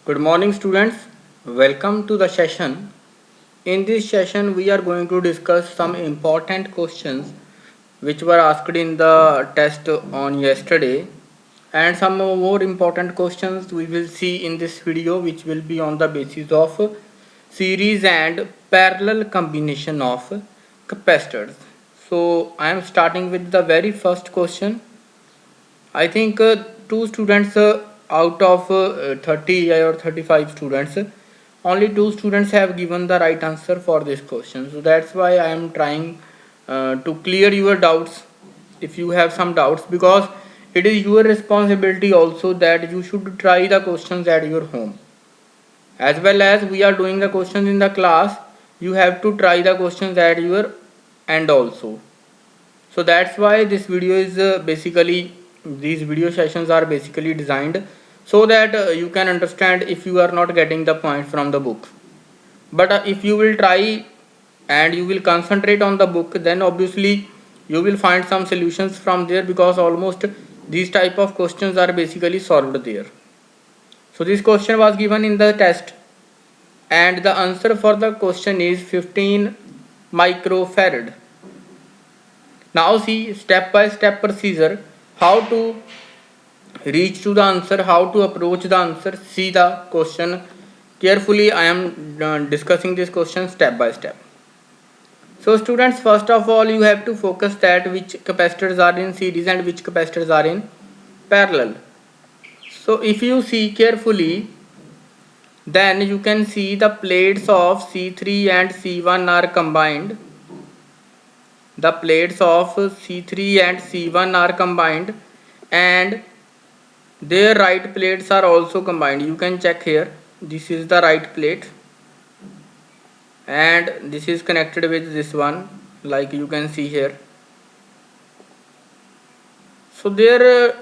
Good morning, students. Welcome to the session. In this session, we are going to discuss some important questions which were asked in the test on yesterday, and some more important questions we will see in this video, which will be on the basis of series and parallel combination of capacitors. So, I am starting with the very first question. I think two students out of 30 or 35 students, only two students have given the right answer for this question. So that's why I am trying to clear your doubts if you have some doubts, because it is your responsibility also that you should try the questions at your home. As well as we are doing the questions in the class, you have to try the questions at your end also. So that's why this video is basically, these video sessions are basically designed so that you can understand if you are not getting the point from the book. But if you will try and you will concentrate on the book, then obviously you will find some solutions from there, because almost these type of questions are basically solved there. So this question was given in the test, and the answer for the question is 15 microfarad. Now see step by step procedure how to reach to the answer, how to approach the answer. See the question carefully. I am discussing this question step by step. So students, first of all you have to focus that which capacitors are in series and which capacitors are in parallel. So if you see carefully, then you can see the plates of C3 and C1 are combined. The plates of C3 and C1 are combined, and their right plates are also combined. You can check here, this is the right plate and this is connected with this one, like you can see here. So their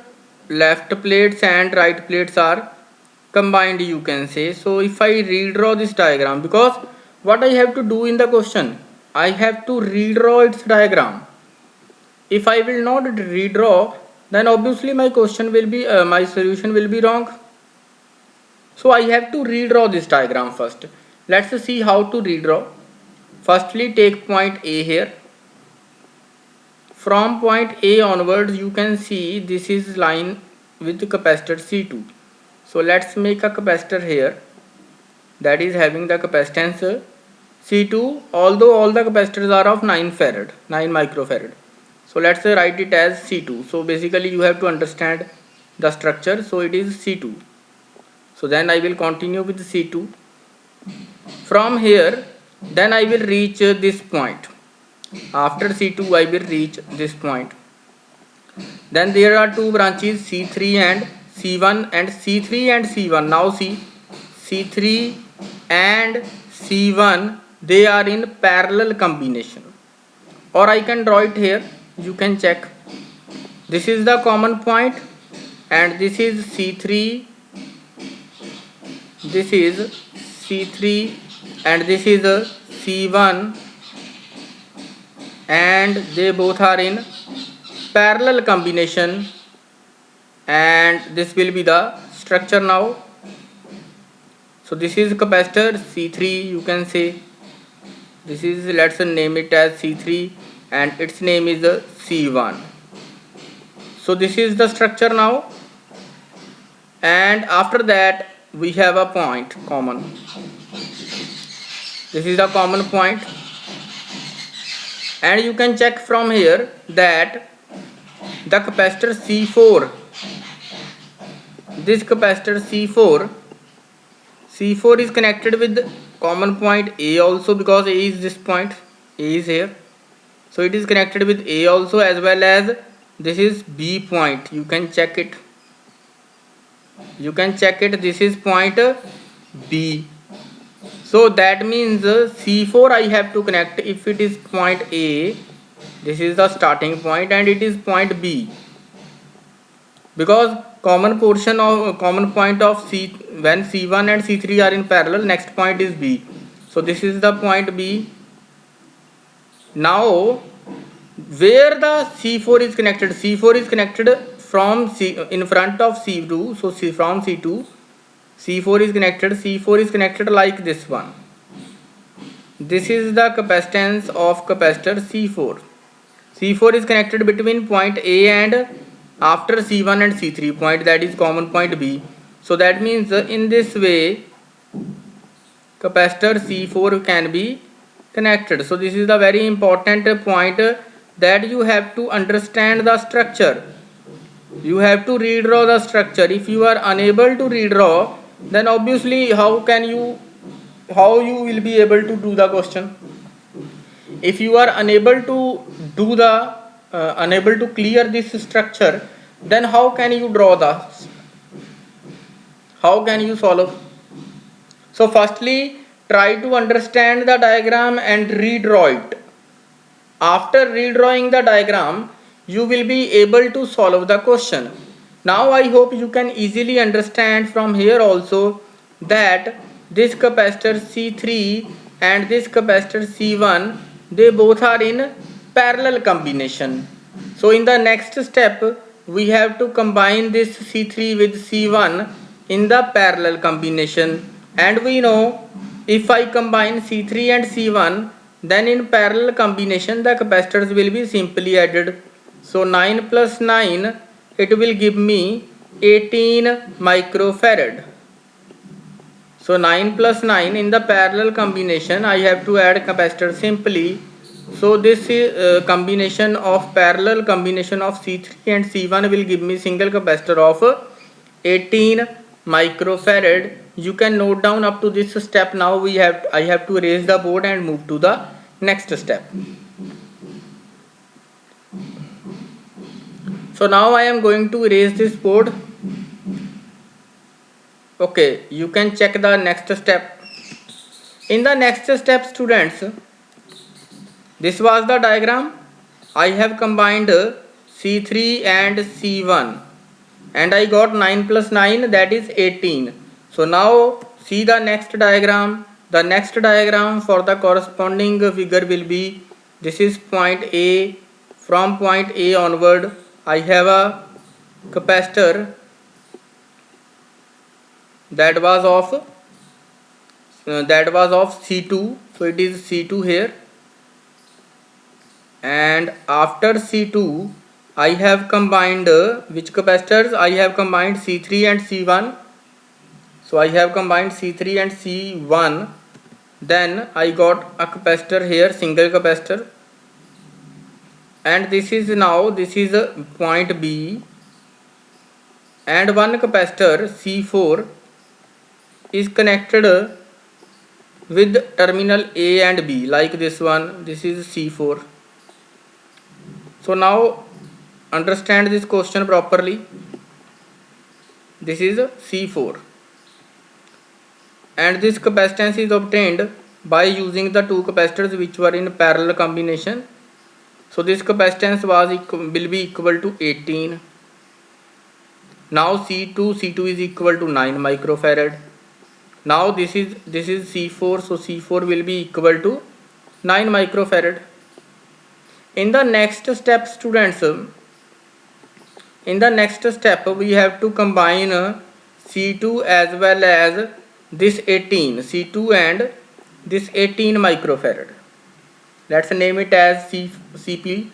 left plates and right plates are combined, you can say. So if I redraw this diagram, because what I have to do in the question, I have to redraw its diagram. If I will not redraw, then obviously my question will be my solution will be wrong. So I have to redraw this diagram first. Let's see how to redraw. Firstly, take point A here. From point A onwards, you can see this is line with capacitor C2. So let's make a capacitor here that is having the capacitance C2, although all the capacitors are of 9 farad, 9 microfarad. So let's say write it as C2. So basically you have to understand the structure. So it is C2. So then I will continue with C2. From here, then I will reach this point. After C2, I will reach this point. Then there are two branches, C3 and C1, and C3 and C1. Now see, C3 and C1, they are in parallel combination. Or I can draw it here. You can check. This is the common point, and this is C3. This is C3, and this is a C1, and they both are in parallel combination, and this will be the structure now. So this is capacitor C3, you can say. This is, let's name it as C3, and its name is C1. So this is the structure now, and after that we have a point common. This is the common point, and you can check from here that the capacitor C4, this capacitor C4 is connected with common point A also, because A is this point, A is here. So it is connected with A also, as well as this is B point. You can check it. You can check it. This is point B. So that means C4 I have to connect. If it is point A, this is the starting point, and it is point B, because common point of C, when C1 and C3 are in parallel, next point is B. So this is the point B. Now where the C4 is connected, C4 is connected from C, in front of C2. So from C2 C4 is connected like this one. This is the capacitance of capacitor C4. C4 is connected between point A and after C1 and C3 point, that is common point B. So that means in this way capacitor C4 can be connected. So this is the very important point that you have to understand the structure. You have to redraw the structure. If you are unable to redraw, then obviously how you will be able to do the question. If you are unable to do the unable to clear this structure, then how can you solve? So firstly, try to understand the diagram and redraw it. After redrawing the diagram, you will be able to solve the question. Now I hope you can easily understand from here also that this capacitor C3 and this capacitor C1, they both are in parallel combination. So in the next step, we have to combine this C3 with C1 in the parallel combination, and we know if I combine C3 and C1, then in parallel combination the capacitors will be simply added. So 9 plus 9, it will give me 18 microfarad. So 9 plus 9 in the parallel combination, I have to add capacitor simply. So this is combination of parallel combination of C3 and C1 will give me single capacitor of 18 microfarad. You can note down up to this step. Now I have to erase the board and move to the next step. So now I am going to erase this board. Okay, you can check the next step. In the next step, students, this was the diagram. I have combined C3 and C1 and I got 9 plus 9, that is 18. So now see the next diagram. The next diagram for the corresponding figure will be, this is point A. From point A onward, I have a capacitor that was of C2. So it is C2 here, and after C2 I have combined which capacitors? I have combined C3 and C1. So I have combined C3 and C1. Then I got a capacitor here, single capacitor, and this is a point B, and one capacitor C4 is connected with terminal A and B like this one. This is C4. So now understand this question properly. This is C4 and this capacitance is obtained by using the two capacitors which were in parallel combination. So this capacitance will be equal to 18. Now C2 is equal to 9 microfarad. Now this is C4, so C4 will be equal to 9 microfarad. In the next step, students, we have to combine C2 as well as this 18, C2 and this 18 microfarad. Let's name it as CP.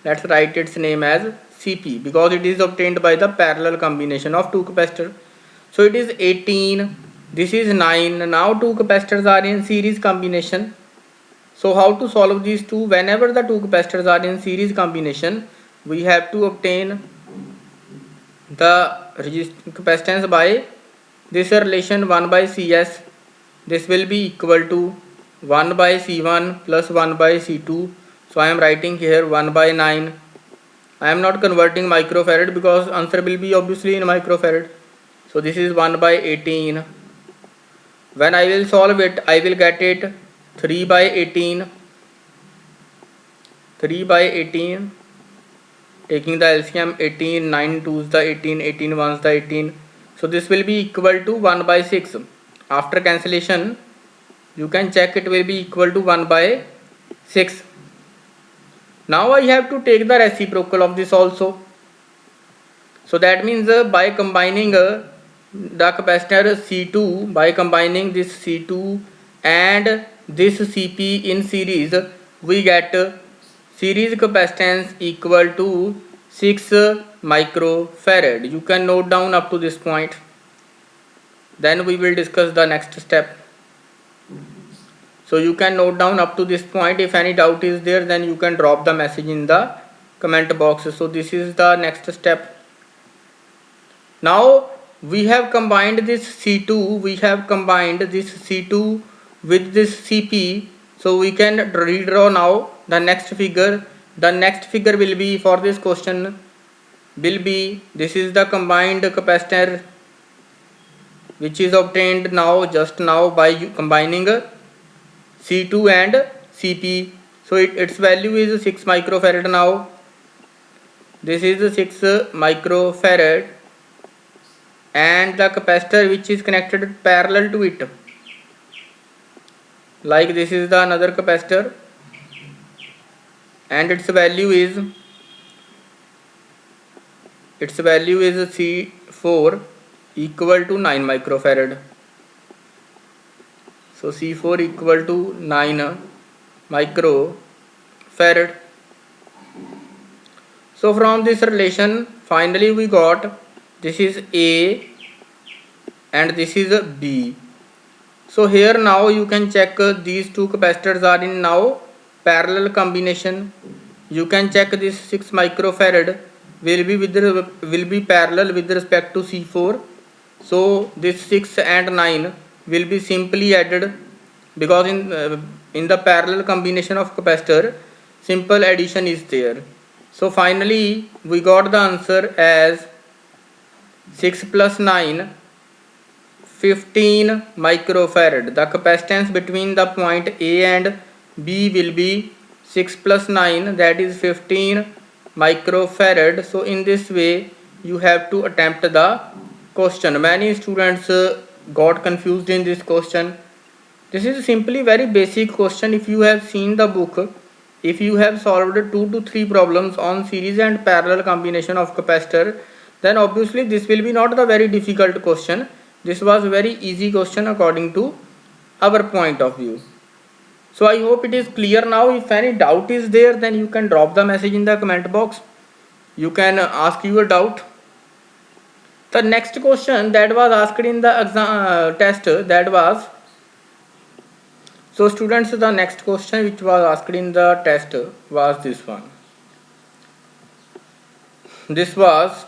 Let's write its name as CP because it is obtained by the parallel combination of two capacitors. So it is 18, this is 9. Now two capacitors are in series combination. So how to solve these two? Whenever the two capacitors are in series combination, we have to obtain the capacitance by this relation 1 by Cs. This will be equal to 1 by C1 plus 1 by C2. So I am writing here 1 by 9. I am not converting microfarad because answer will be obviously in microfarad. So this is 1 by 18. When I will solve it, I will get it 3 by 18. 3 by 18. Taking the LCM, 18, 9 2s the 18, 18 1s the 18. So this will be equal to 1 by 6. After cancellation, you can check it will be equal to 1 by 6. Now I have to take the reciprocal of this also. So that means by combining the capacitor C2, by combining this C2 and this Cp in series, we get series capacitance equal to 6 microfarad. You can note down up to this point. Then we will discuss the next step. So you can note down up to this point. If any doubt is there, then you can drop the message in the comment box. So this is the next step. Now we have combined this C2, with this Cp, so we can redraw now the next figure. The next figure will be, for this question, will be, this is the combined capacitor which is obtained now, just now, by combining C2 and Cp. So its value is 6 microfarad now. This is 6 microfarad, and the capacitor which is connected parallel to it, like this is the another capacitor, and its value is C4 equal to 9 microfarad. So C4 equal to 9 microfarad. So from this relation, finally we got, this is A and this is B. So here now you can check, these two capacitors are in now parallel combination. You can check this 6 microfarad will be parallel with respect to C4. So this 6 and 9 will be simply added, because in the parallel combination of capacitor, simple addition is there. So finally we got the answer as 6 plus 9, 15 microfarad. The capacitance between the point A and B will be 6 plus 9, that is 15 microfarad. So in this way you have to attempt the question. Many students got confused in this question. This is simply very basic question. If you have seen the book, if you have solved 2 to 3 problems on series and parallel combination of capacitor, then obviously this will be not the very difficult question. This was a very easy question according to our point of view. So I hope it is clear now. If any doubt is there, then you can drop the message in the comment box. You can ask your doubt. The next question that was asked in the exam test, that was, so students, the next question which was asked in the test was this one. This was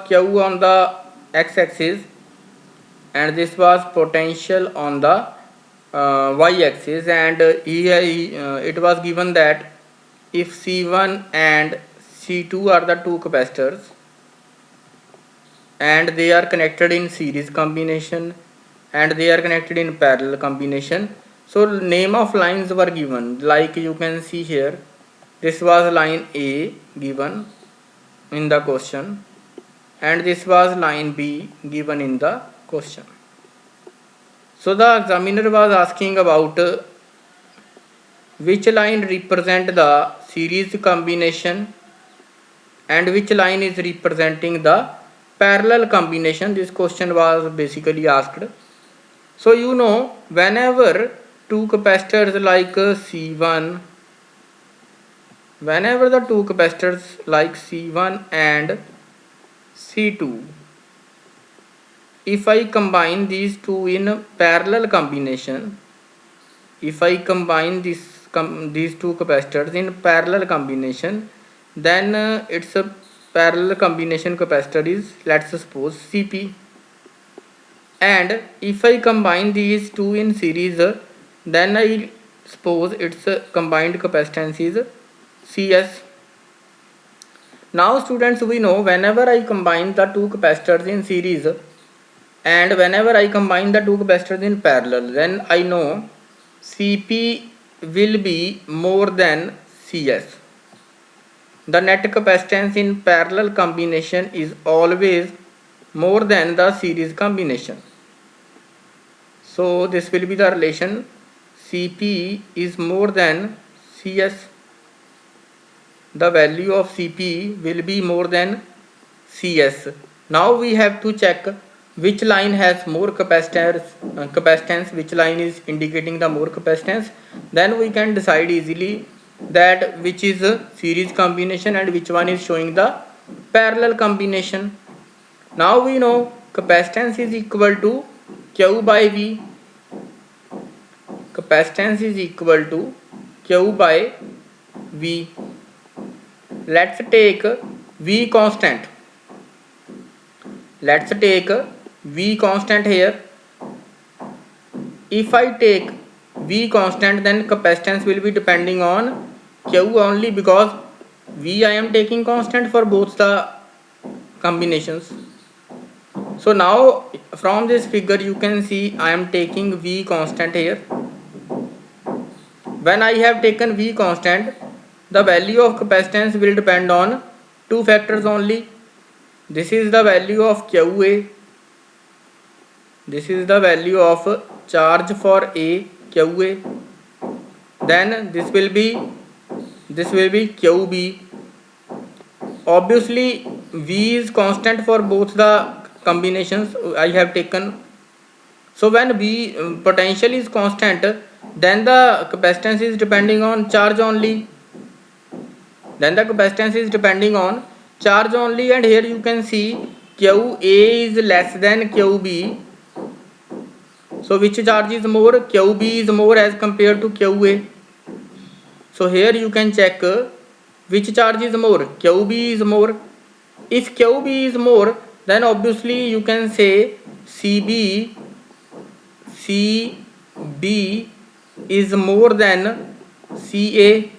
Q on the x-axis, and this was potential on the y-axis, and it was given that if C1 and C2 are the two capacitors and they are connected in series combination and they are connected in parallel combination, so name of lines were given, like you can see here. This was line A given in the question, and this was line B given in the question. So the examiner was asking about which line represent the series combination and which line is representing the parallel combination. This question was basically asked. So you know, whenever two capacitors like C1, whenever the two capacitors like C1 and C2, if I combine these two in parallel combination, if I combine these two capacitors in parallel combination, then its a parallel combination capacitor is, let's suppose, Cp. And if I combine these two in series, then I suppose its combined capacitance is Cs. Now students, we know whenever I combine the two capacitors in series and whenever I combine the two capacitors in parallel, then I know Cp will be more than Cs. The net capacitance in parallel combination is always more than the series combination. So this will be the relation, Cp is more than Cs. The value of Cp will be more than CS. Now we have to check which line has more capacitance, which line is indicating the more capacitance. Then we can decide easily that which is a series combination and which one is showing the parallel combination. Now we know capacitance is equal to Q by V. Capacitance is equal to Q by V. Let's take V constant. Let's take V constant here. If I take V constant, then capacitance will be depending on Q only, because V I am taking constant for both the combinations. So now from this figure you can see I am taking V constant here. When I have taken V constant, the value of capacitance will depend on two factors only. This is the value of QA. This is the value of charge for A, QA. Then this will be QB. Obviously V is constant for both the combinations I have taken. So when V potential is constant, then the capacitance is depending on charge only. And here you can see QA is less than QB. So which charge is more? QB is more as compared to QA. So here you can check which charge is more. QB is more. If QB is more, then obviously you can say CB is more than CA.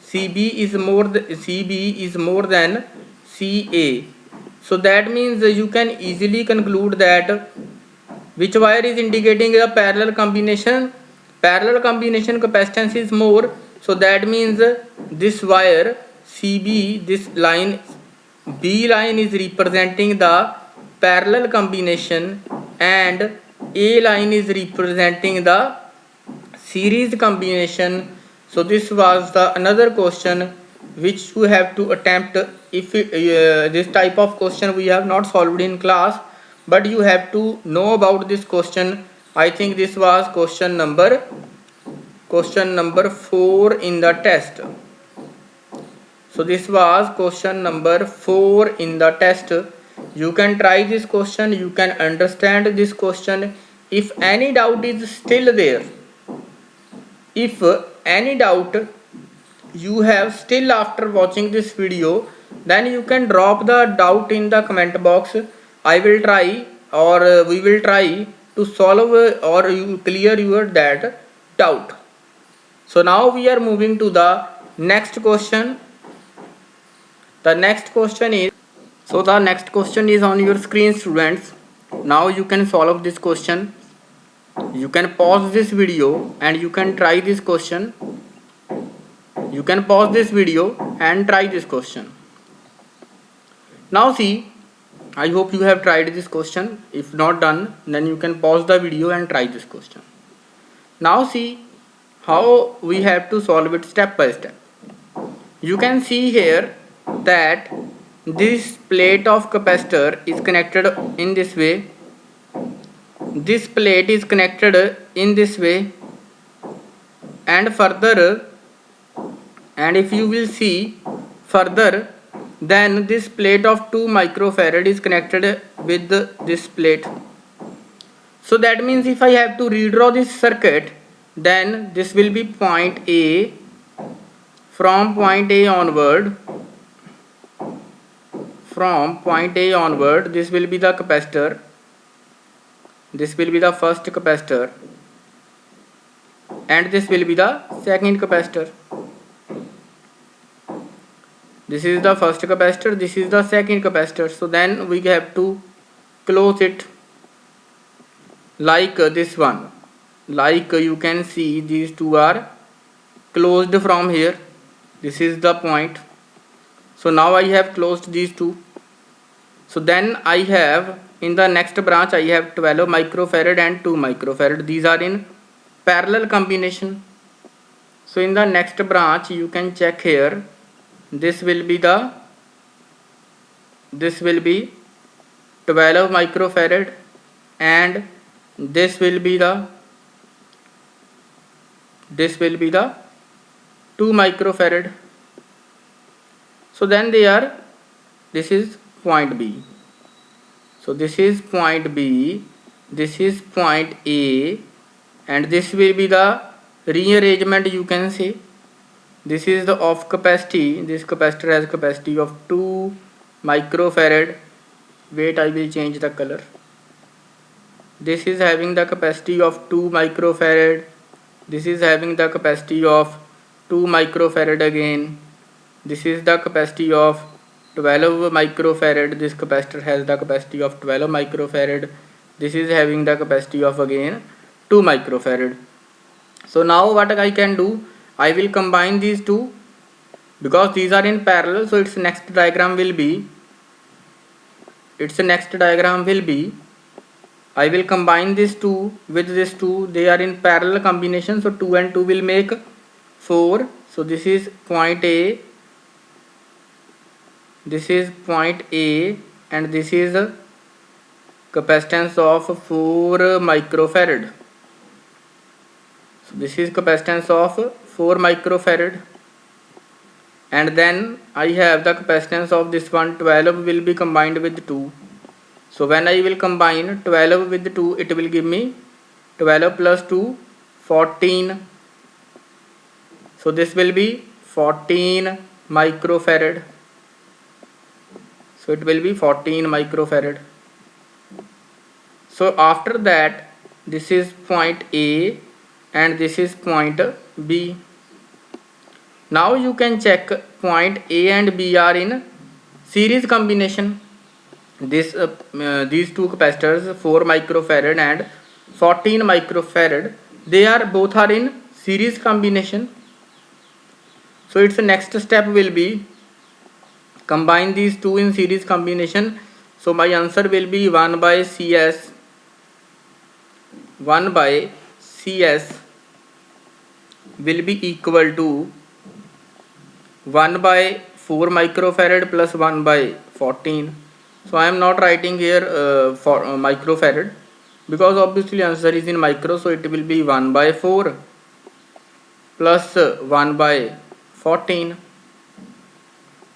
CB is more than CA. So that means you can easily conclude that which wire is indicating a parallel combination. Parallel combination capacitance is more. So that means this wire CB, this line B line is representing the parallel combination and A line is representing the series combination. So this was the another question which you have to attempt. If this type of question we have not solved in class, but you have to know about this question. I think this was question number 4 in the test. So this was question number 4 in the test. You can try this question, you can understand this question. If any doubt is still there, if any doubt you have still after watching this video, then you can drop the doubt in the comment box. I will try, or we will try to solve or you clear your that doubt. So now we are moving to the next question. The next question is, so the next question is on your screen, students. Now you can solve this question. You can pause this video and you can try this question. You can pause this video and try this question. Now see, I hope you have tried this question. If not done, then you can pause the video and try this question. Now see how we have to solve it step by step. You can see here that this plate of capacitor is connected in this way. This plate is connected in this way, and further, and if you will see further, then this plate of 2 microfarad is connected with this plate. So that means if I have to redraw this circuit, then this will be point A. From point A onward, this will be the capacitor. This will be the first capacitor and this will be the second capacitor. This is the first capacitor, this is the second capacitor. So then we have to close it like this one. Like you can see, these two are closed from here. This is the point. So now I have closed these two. So then I have in the next branch I have 12 microfarad and 2 microfarad. These are in parallel combination. So in the next branch you can check here, this will be the this will be 12 microfarad, and this will be the 2 microfarad. So then they are, this is point B. So this is point B, this is point A, and this will be the rearrangement, you can say. This is the off capacity. This capacitor has capacity of 2 microfarad. Wait, I will change the color. This is having the capacity of 2 microfarad. This is having the capacity of 2 microfarad again. This is the capacity of 12 microfarad. This capacitor has the capacity of 12 microfarad. This is having the capacity of again 2 microfarad. So now what I can do, I will combine these two because these are in parallel. So its next diagram will be, I will combine this 2 with this 2. They are in parallel combination. So 2 and 2 will make 4. So this is point A. This is point A, and this is a capacitance of 4 microfarad. So this is capacitance of 4 microfarad, and then I have the capacitance of this one, 12 will be combined with 2. So when I will combine 12 with 2, it will give me 12 plus 2, 14. So this will be 14 microfarad. So it will be 14 microfarad. So after that, this is point A and this is point B. Now you can check point A and B are in series combination. These two capacitors, 4 microfarad and 14 microfarad, they are both are in series combination. So its next step will be combine these two in series combination. So my answer will be 1 by CS will be equal to 1 by 4 microfarad plus 1 by 14. So I am not writing here for microfarad because obviously answer is in micro, so it will be 1 by 4 plus 1 by 14.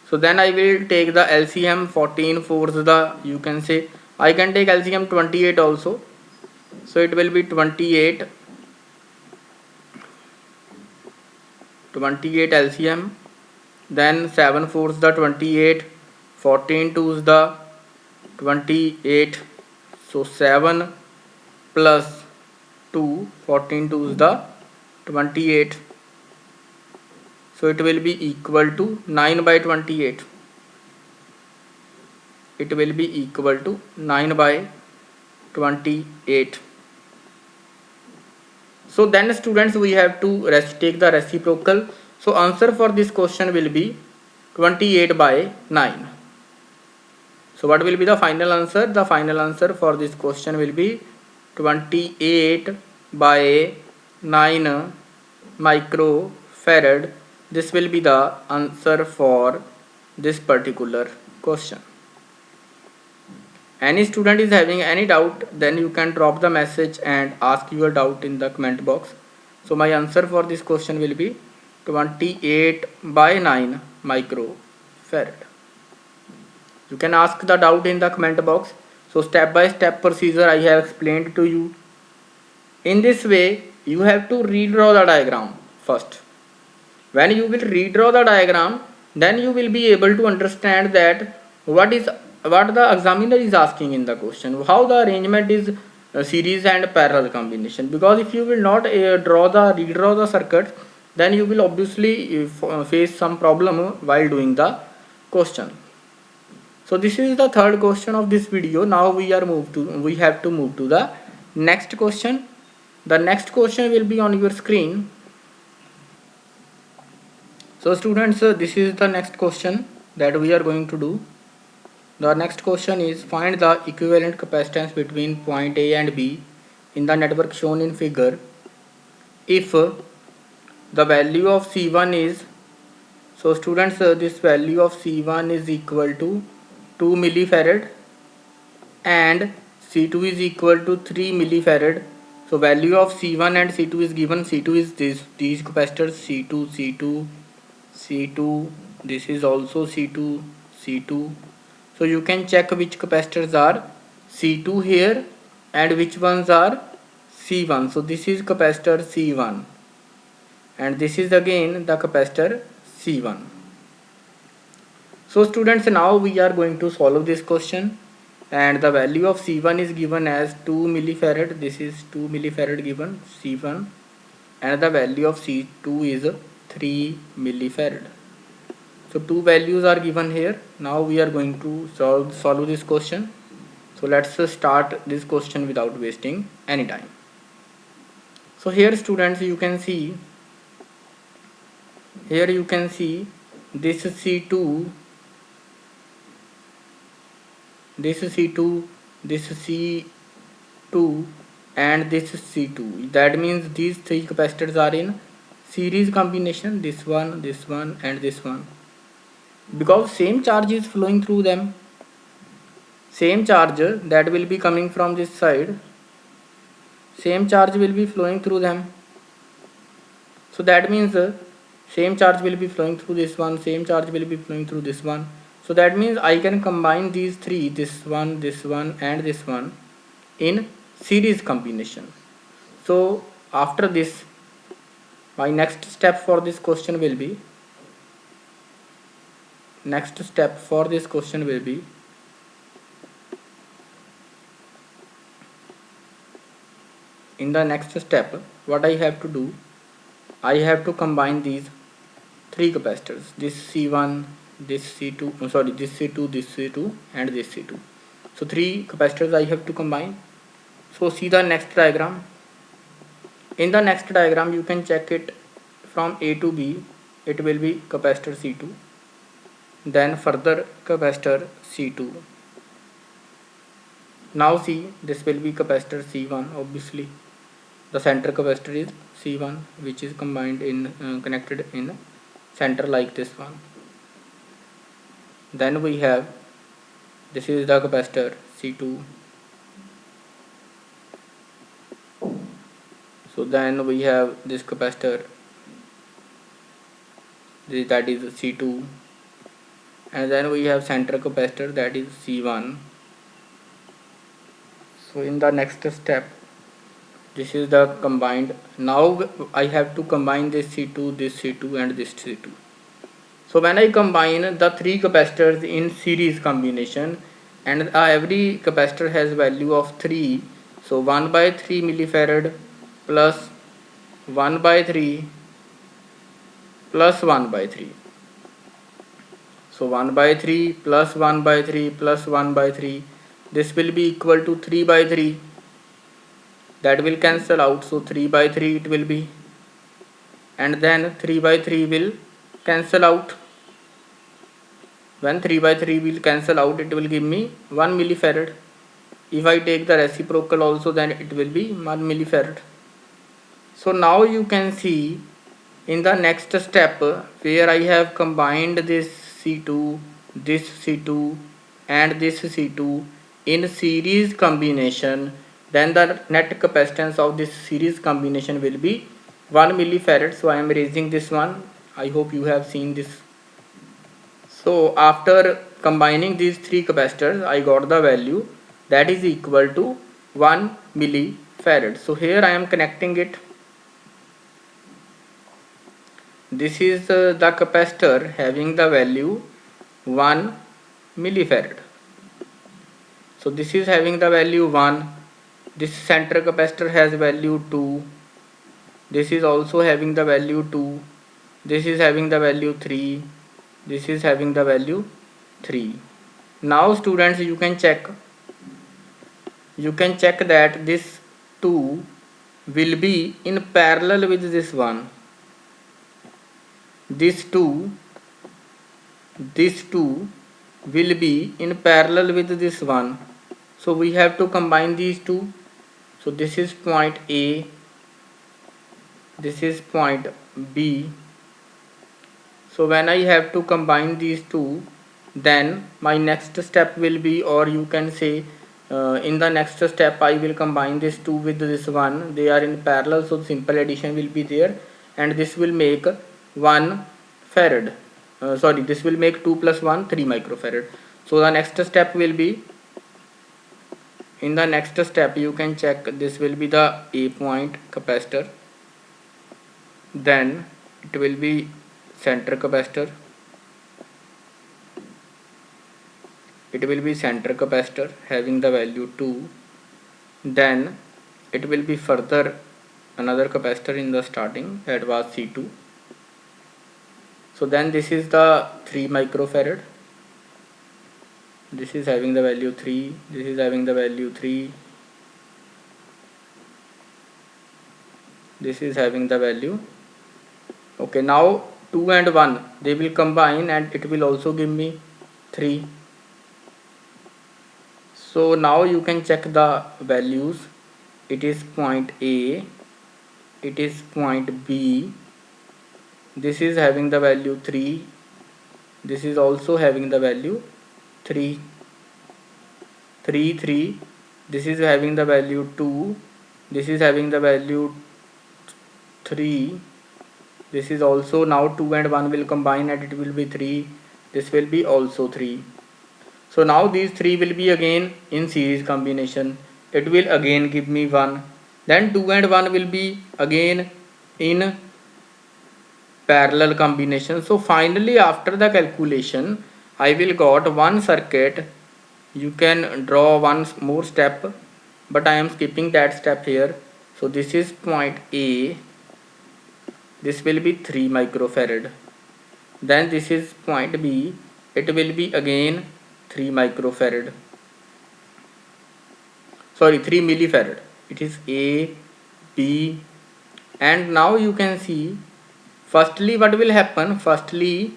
So then I will take the LCM. 14 fours the, you can say, I can take LCM 28 also. So it will be 28 LCM. Then 7 fours the 28, 14 twos the 28. So 7 plus 2, 14 twos the 28. So it will be equal to 9 by 28. It will be equal to 9 by 28. So then students, we have to take the reciprocal. So answer for this question will be 28 by 9. So what will be the final answer? The final answer for this question will be 28 by 9 microfarad. This will be the answer for this particular question. Any student is having any doubt, then you can drop the message and ask your doubt in the comment box. So my answer for this question will be 28 by 9 microfarad. You can ask the doubt in the comment box. So step by step procedure I have explained to you. In this way, you have to redraw the diagram first. When you will redraw the diagram, then you will be able to understand that what the examiner is asking in the question, how the arrangement is series and parallel combination. Because if you will not redraw the circuit, then you will obviously face some problem while doing the question. So this is the third question of this video. Now we have to move to the next question. The next question will be on your screen. So students, this is the next question that we are going to do. The next question is, find the equivalent capacitance between point A and B in the network shown in figure if the value of C1 is, so students, this value of C1 is equal to 2 millifarad and C2 is equal to 3 millifarad. So value of C1 and C2 is given. C2 is these capacitors C2, C2, C2. This is also C2, C2. So you can check which capacitors are C2 here and which ones are C1. So this is capacitor C1 and this is again the capacitor C1. So students, now we are going to solve this question, and the value of C1 is given as 2 millifarad. This is 2 millifarad given C1, and the value of C2 is 3 millifarad. So two values are given here. Now we are going to solve this question. So let's start this question without wasting any time. So here students, you can see this C2, this C2, this C2 and this C2. That means these three capacitors are in series combination, this one and this one, because same charge is flowing through them. Same charge that will be coming from this side, same charge will be flowing through them. So that means same charge will be flowing through this one, same charge will be flowing through this one. So that means I can combine these three, this one and this one, in series combination. So after this, my next step for this question will be, in the next step, what I have to do, I have to combine these three capacitors, this C1, this C2, this C2, this C2 and this C2. So three capacitors I have to combine. So see the next diagram. In the next diagram you can check it from A to B. It will be capacitor C2, then further capacitor C2. Now see, this will be capacitor C1. Obviously the center capacitor is C1, which is combined in connected in center like this one. Then we have, this is the capacitor C2. So then we have this capacitor, that is C2, and then we have center capacitor, that is C1. So in the next step, this is the combined. Now I have to combine this C2, this C2 and this C2. So when I combine the three capacitors in series combination, and every capacitor has value of 3, so 1 by 3 millifarad plus 1 by 3 plus 1 by 3. So 1 by 3 plus 1 by 3 plus 1 by 3, this will be equal to 3 by 3. That will cancel out, so 3 by 3 it will be, and then 3 by 3 will cancel out. When 3 by 3 will cancel out, it will give me 1 millifarad. If I take the reciprocal also, then it will be 1 millifarad. So now you can see in the next step, where I have combined this C2, this C2 and this C2 in series combination, then the net capacitance of this series combination will be 1 millifarad. So I am raising this one. I hope you have seen this. So after combining these three capacitors, I got the value that is equal to 1 millifarad. So here I am connecting it. This is the capacitor having the value 1 millifarad. So this is having the value 1. This center capacitor has value 2. This is also having the value 2. This is having the value 3. This is having the value 3. Now students, you can check that this 2 will be in parallel with this one. This 2 will be in parallel with this one. So we have to combine these two. So this is point A, this is point B. So when I have to combine these two, then my next step will be, or you can say in the next step I will combine this 2 with this 1, they are in parallel, so simple addition will be there, and this will make 1 farad, sorry, this will make 2 plus 1 3 microfarad. So the next step will be, in the next step you can check, this will be the A point capacitor, then it will be center capacitor, it will be center capacitor having the value 2, then it will be further another capacitor in the starting, that was C2. So then this is the 3 microfarad, this is having the value 3, this is having the value 3, this is having the value, okay. Now 2 and 1 they will combine and it will also give me 3. So now you can check the values, it is point A, it is point B, this is having the value 3, this is also having the value 3, 3 3, this is having the value 2, this is having the value 3, this is also, now 2 and 1 will combine and it will be 3, this will be also 3. So now these 3 will be again in series combination, it will again give me 1, then 2 and 1 will be again in parallel combination. So finally after the calculation I will got one circuit. You can draw one more step, but I am skipping that step here. So this is point A, this will be 3 microfarad, then this is point B, it will be again 3 microfarad, sorry 3 millifarad, it is A, B, and now you can see, firstly what will happen, firstly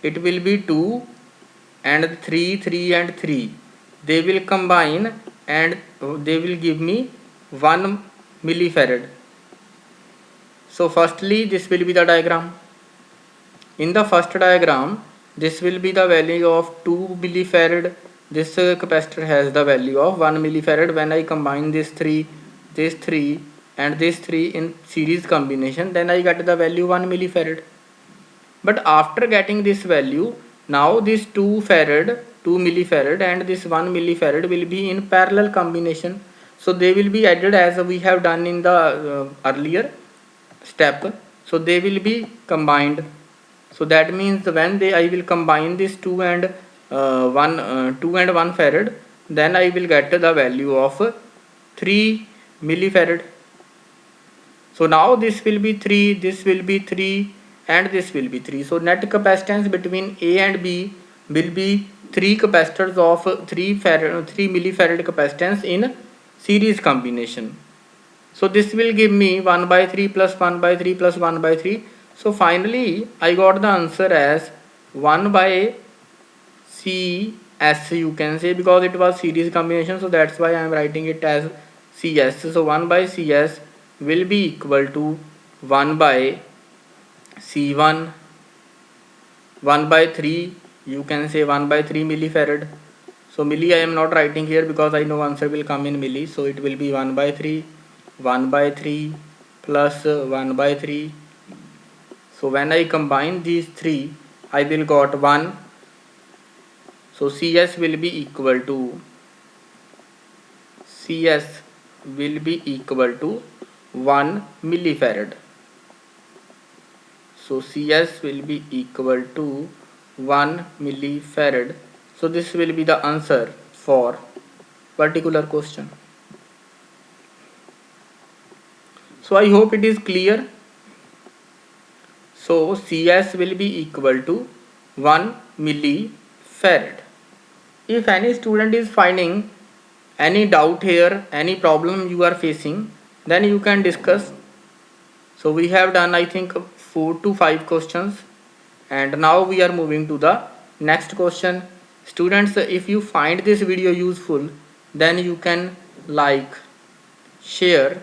it will be 2 and 3, 3 and 3, they will combine and they will give me 1 millifarad. So firstly this will be the diagram. In the first diagram this will be the value of 2 millifarad, this capacitor has the value of 1 millifarad. When I combine this 3 and this 3 in series combination, then I get the value 1 millifarad. But after getting this value, now this 2 millifarad and this 1 millifarad will be in parallel combination, so they will be added as we have done in the earlier step, so they will be combined. So that means when I will combine this 2 and 1 farad, then I will get the value of 3 millifarad. So now this will be 3, this will be 3 and this will be 3. So net capacitance between A and B will be 3 capacitors of 3 millifarad capacitance in series combination. So this will give me 1 by 3 plus 1 by 3 plus 1 by 3. So finally I got the answer as 1 by CS, you can say, because it was series combination, so that's why I am writing it as CS. So 1 by CS will be equal to 1 by C1, 1 by 3, you can say 1 by 3 millifarad. So milli I am not writing here because I know answer will come in milli, so it will be 1 by 3, 1 by 3 plus 1 by 3. So when I combine these 3 I will got 1. So CS will be equal to 1 millifarad. So CS will be equal to 1 millifarad. So this will be the answer for particular question. So I hope it is clear. So CS will be equal to 1 millifarad. If any student is finding any doubt here, any problem you are facing, then you can discuss. So we have done I think 4 to 5 questions, and now we are moving to the next question. Students, if you find this video useful, then you can like, share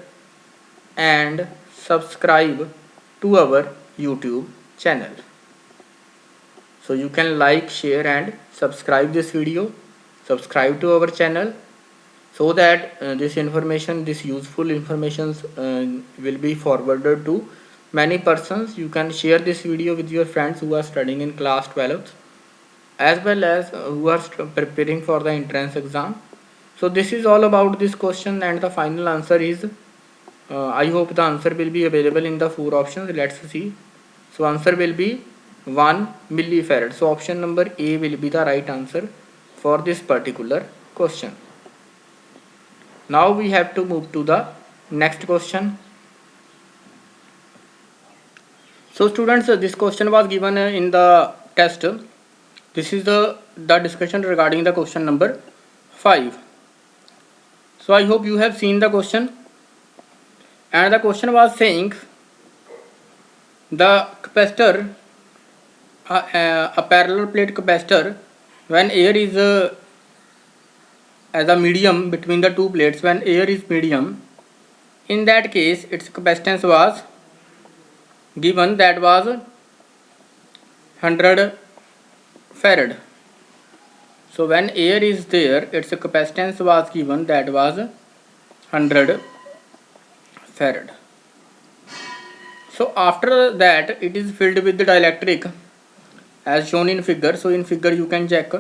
and subscribe to our YouTube channel. So you can like, share and subscribe this video, subscribe to our channel, so that this useful information will be forwarded to many persons. You can share this video with your friends who are studying in class 12th, as well as who are preparing for the entrance exam. So this is all about this question, and the final answer is I hope the answer will be available in the four options. Let's see. So answer will be 1 millifarad. So option number A will be the right answer for this particular question. Now we have to move to the next question. So students, this question was given in the test. This is the discussion regarding the question number 5. So I hope you have seen the question, and the question was saying the capacitor, a parallel plate capacitor, when air is as a medium between the two plates, when air is medium, in that case its capacitance was given, that was 100 farad. So when air is there, its capacitance was given, that was 100 farad. So after that it is filled with the dielectric as shown in figure. So in figure you can check,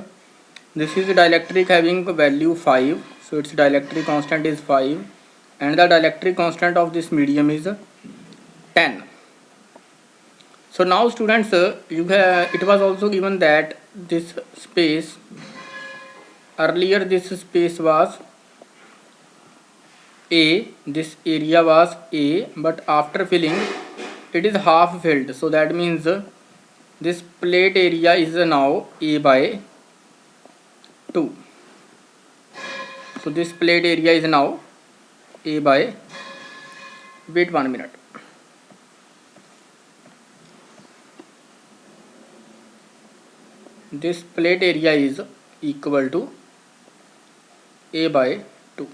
this is dielectric having value 5, so its dielectric constant is 5, and the dielectric constant of this medium is 10. So now students, it was also given that this space, earlier this space was A, this area was A, but after filling it is half filled. So that means this plate area is now A by 2. So this plate area is now A by, wait 1 minute. This plate area is equal to A by 2.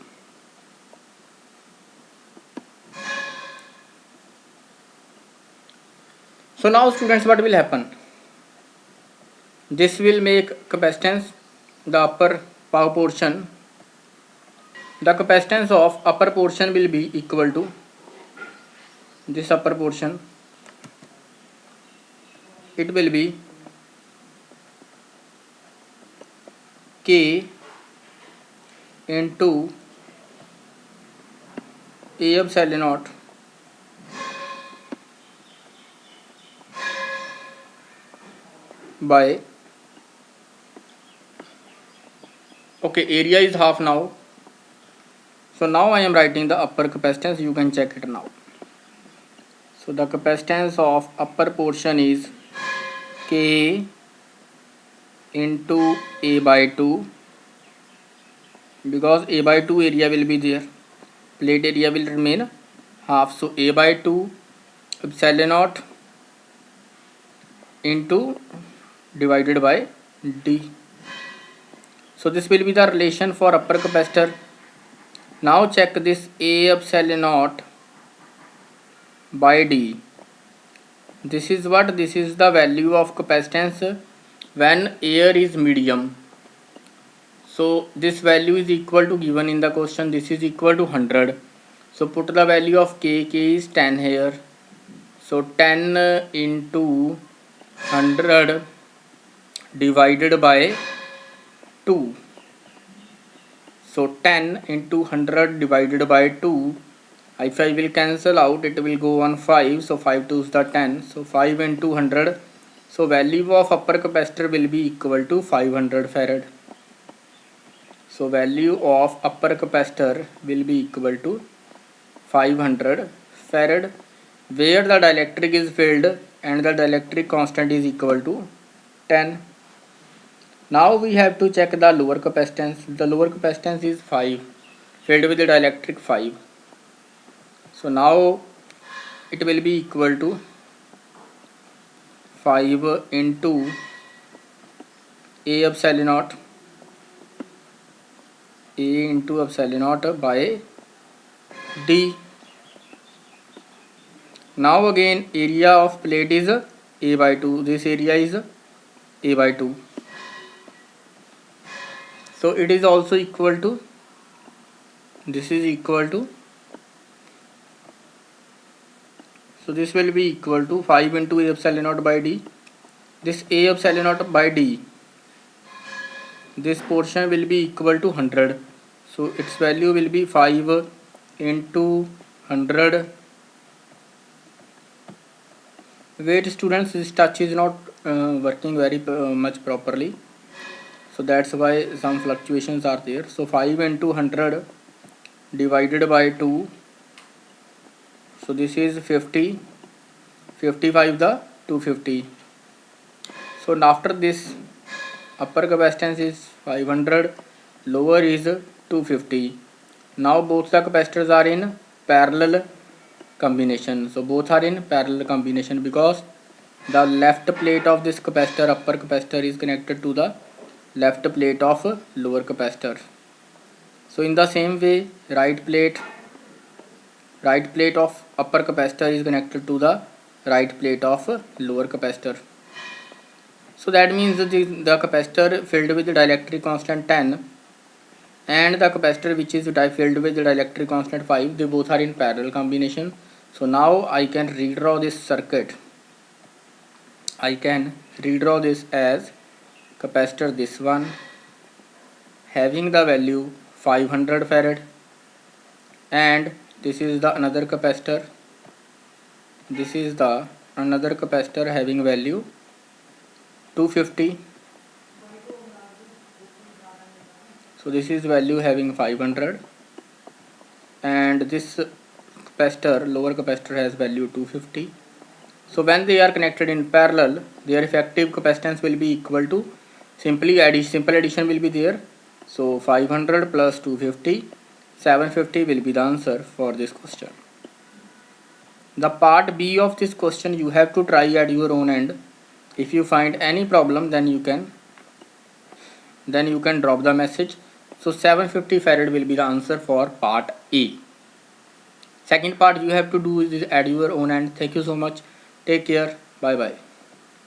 So now students, what will happen? This will make capacitance, the upper power portion, the capacitance of upper portion will be equal to this upper portion, it will be K into A epsilon naught by, okay, area is half now. So now I am writing the upper capacitance, you can check it now. So the capacitance of upper portion is K into A by 2, because A by 2 area will be there, plate area will remain half, so A by 2 epsilon naught into divided by D. So this will be the relation for upper capacitor. Now check this A epsilon naught by D. This is what? This is the value of capacitance when air is medium. So this value is equal to, given in the question, this is equal to 100. So put the value of K is 10 here. So 10 into 100 divided by 2. So 10 into 100 divided by 2. If I will cancel out, it will go on 5. So 5 2 is the 10. So 5 into 100. So value of upper capacitor will be equal to 500 farad. So value of upper capacitor will be equal to 500 farad, where the dielectric is filled and the dielectric constant is equal to 10. Now we have to check the lower capacitance. The lower capacitance is 5, filled with the dielectric 5. So now it will be equal to 5 into A epsilon naught, A into epsilon naught by D. Now again area of plate is A by 2. This area is A by 2. So it is also equal to, this is equal to, so this will be equal to 5 into A epsilon naught by D. This A epsilon naught by D, this portion will be equal to 100. So its value will be 5 into 100. Wait students, this touch is not working very much properly. So that's why some fluctuations are there. So 5 into 100 divided by 2. So this is 50. 55 the 250. So after this, upper capacitance is 500, lower is 250. Now both the capacitors are in parallel combination. So both are in parallel combination because the left plate of this capacitor, upper capacitor, is connected to the left plate of lower capacitor. So in the same way, right plate of upper capacitor is connected to the right plate of lower capacitor. So that means that the capacitor filled with the dielectric constant 10 and the capacitor which is filled with the dielectric constant 5, they both are in parallel combination. So now I can redraw this circuit. I can redraw this as capacitor, this one having the value 500 farad, and this is the another capacitor. This is the another capacitor having value 250. So this is value having 500 and this capacitor, lower capacitor, has value 250. So when they are connected in parallel, their effective capacitance will be equal to, simple addition will be there. So 500 plus 250, 750 will be the answer for this question. The part B of this question you have to try at your own end. If you find any problem, then you can drop the message. So 750 farad will be the answer for part A. Second part you have to do is at your own end. Thank you so much. Take care. Bye bye.